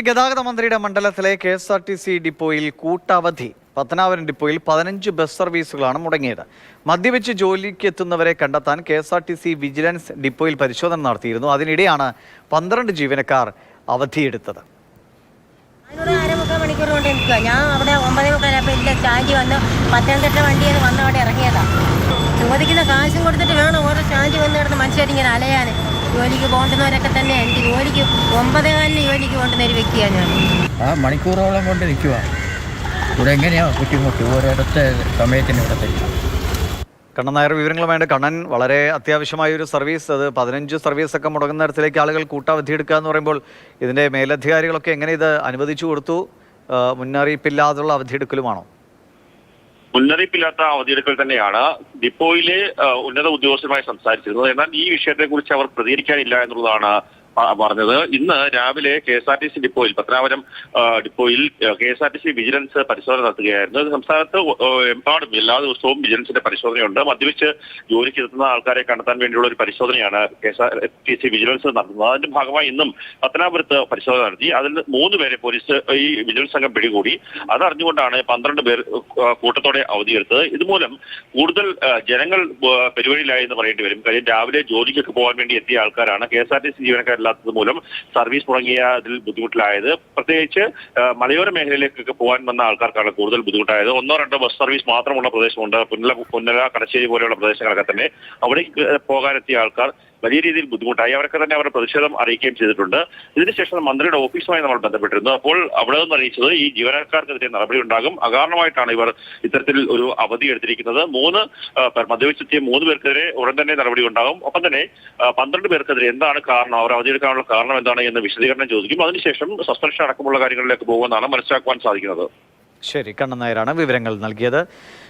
ഗതാഗത മന്ത്രിയുടെ മണ്ഡലത്തിലെ KSRTC ഡിപ്പോയിൽ കൂട്ടവധി. പത്തനാപുരം ഡിപ്പോയിൽ 15 ബസ് സർവീസുകളാണ് മുടങ്ങിയത്. മദ്യപിച്ച് ജോലിക്ക് എത്തുന്നവരെ കണ്ടെത്താൻ KSRTC വിജിലൻസ് ഡിപ്പോയിൽ പരിശോധന നടത്തിയിരുന്നു. അതിനിടെയാണ് 12 ജീവനക്കാർ അവധിയെടുത്തത്. അരമുക്കാൽ മണിക്കൂർ കൊണ്ട് നിൽക്കുക. ഞാൻ അവിടെ 9:45 സ്റ്റാൻഡിൽ വന്ന് പത്തനംതിട്ട വണ്ടിയിൽ വന്ന് അവിടെ ഇറങ്ങിയതാണ്. ചോദിക്കുന്ന കാശും കൊടുത്തിട്ട് വേണം ഓരോ സ്റ്റാൻഡിൽ വന്ന് കിടന്ന് മനുഷ്യരിങ്ങനെ അലയാൻ. ജോലിക്ക് പോകേണ്ടുന്നവരൊക്കെ തന്നെ എനിക്ക് ജോലിക്ക് 9:15 ജോലിക്ക് കൊണ്ടുവന്ന ഒരു വ്യക്തിയാണ് ഞാൻ. മണിക്കൂറോളം കൊണ്ട് നിൽക്കുക. ഇവിടെ എങ്ങനെയാ ബുദ്ധിമുട്ട് ഓരോരുത്തർ സമയത്തിന് ഇവിടെ. കണ്ണൻ നായർ വിവരങ്ങളുമായിട്ട്. കണ്ണൻ, വളരെ അത്യാവശ്യമായ ഒരു സർവീസ്, അത് 15 സർവീസൊക്കെ മുടങ്ങുന്ന തരത്തിലേക്ക് ആളുകൾ കൂട്ടവധി എടുക്കുക എന്ന് പറയുമ്പോൾ ഇതിൻ്റെ മേലധികാരികളൊക്കെ എങ്ങനെ ഇത് അനുവദിച്ചു കൊടുത്തു? മുന്നറിയിപ്പില്ലാതുള്ള അവധിയെടുക്കലുമാണോ? മുന്നറിയിപ്പില്ലാത്ത അവധിയെടുക്കൽ തന്നെയാണ്. ഡിപ്പോയിലെ ഉന്നത ഉദ്യോഗസ്ഥരുമായി സംസാരിച്ചിരുന്നത്. എന്നാൽ ഈ വിഷയത്തെക്കുറിച്ച് അവർ പ്രതികരിക്കാനില്ല എന്നുള്ളതാണ് പറഞ്ഞത്. ഇന്ന് രാവിലെ KSRTC ഡിപ്പോയിൽ, പത്തനാപുരം ഡിപ്പോയിൽ KSRTC വിജിലൻസ് പരിശോധന നടത്തുകയായിരുന്നു. സംസ്ഥാനത്ത് എമ്പാടും എല്ലാ ദിവസവും വിജിലൻസിന്റെ പരിശോധനയുണ്ട്. മദ്യപിച്ച് ജോലിക്ക് എത്തുന്ന ആൾക്കാരെ കണ്ടെത്താൻ വേണ്ടിയുള്ള ഒരു പരിശോധനയാണ് KSRTC വിജിലൻസ് നടത്തുന്നത്. അതിന്റെ ഭാഗമായി ഇന്നും പത്തനാപുരത്ത് പരിശോധന നടത്തി. അതിൽ 3 പേരെ പോലീസ് ഈ വിജിലൻസ് സംഘം പിടികൂടി. അതറിഞ്ഞുകൊണ്ടാണ് 12 പേർ കൂട്ടത്തോടെ അവധിയെടുത്തത്. ഇതുമൂലം കൂടുതൽ ജനങ്ങൾ പെരുവഴിയിലായി എന്ന് പറയേണ്ടി വരും. കാര്യം രാവിലെ ജോലിക്കൊക്കെ പോകാൻ വേണ്ടി എത്തിയ ആൾക്കാരാണ്. KSRTC ജീവനക്കാർ ല്ലാത്തത് മൂലം സർവീസ് മുടങ്ങിയതിൽ ബുദ്ധിമുട്ടിലായത്. പ്രത്യേകിച്ച് മലയോര മേഖലയിലേക്കൊക്കെ പോകാൻ വന്ന ആൾക്കാർക്കാണ് കൂടുതൽ ബുദ്ധിമുട്ടായത്. 1-2 ബസ് സർവീസ് മാത്രമുള്ള പ്രദേശമുണ്ട്. പുന്നല, കടശ്ശേരി പോലെയുള്ള പ്രദേശങ്ങളൊക്കെ തന്നെ. അവിടെ പോകാനെത്തിയ ആൾക്കാർ വലിയ രീതിയിൽ ബുദ്ധിമുട്ടായി. അവരൊക്കെ തന്നെ അവരുടെ പ്രതിഷേധം അറിയിക്കുകയും ചെയ്തിട്ടുണ്ട്. ഇതിനുശേഷം മന്ത്രിയുടെ ഓഫീസുമായി നമ്മൾ ബന്ധപ്പെട്ടിരുന്നു. അപ്പോൾ അവിടെ നിന്ന് അറിയിച്ചത് ഈ ജീവനക്കാർക്കെതിരെ നടപടി ഉണ്ടാകും. അകാരണമായിട്ടാണ് ഇവർ ഇത്തരത്തിൽ ഒരു അവധി എടുത്തിരിക്കുന്നത്. 3 മദ്യപിച്ചെത്തിയ 3 പേർക്കെതിരെ ഉടൻ തന്നെ നടപടി ഉണ്ടാകും. ഒപ്പം തന്നെ 12 പേർക്കെതിരെ എന്താണ് കാരണം, അവർ അവധിയെടുക്കാനുള്ള കാരണം എന്താണ് എന്ന് വിശദീകരണം ചോദിക്കും. അതിനുശേഷം സസ്പെൻഷൻ അടക്കമുള്ള കാര്യങ്ങളിലേക്ക് പോകുമെന്നാണ് മനസ്സിലാക്കുവാൻ സാധിക്കുന്നത്. ശരി, കണ്ണൻ നായരാണ് വിവരങ്ങൾ നൽകിയത്.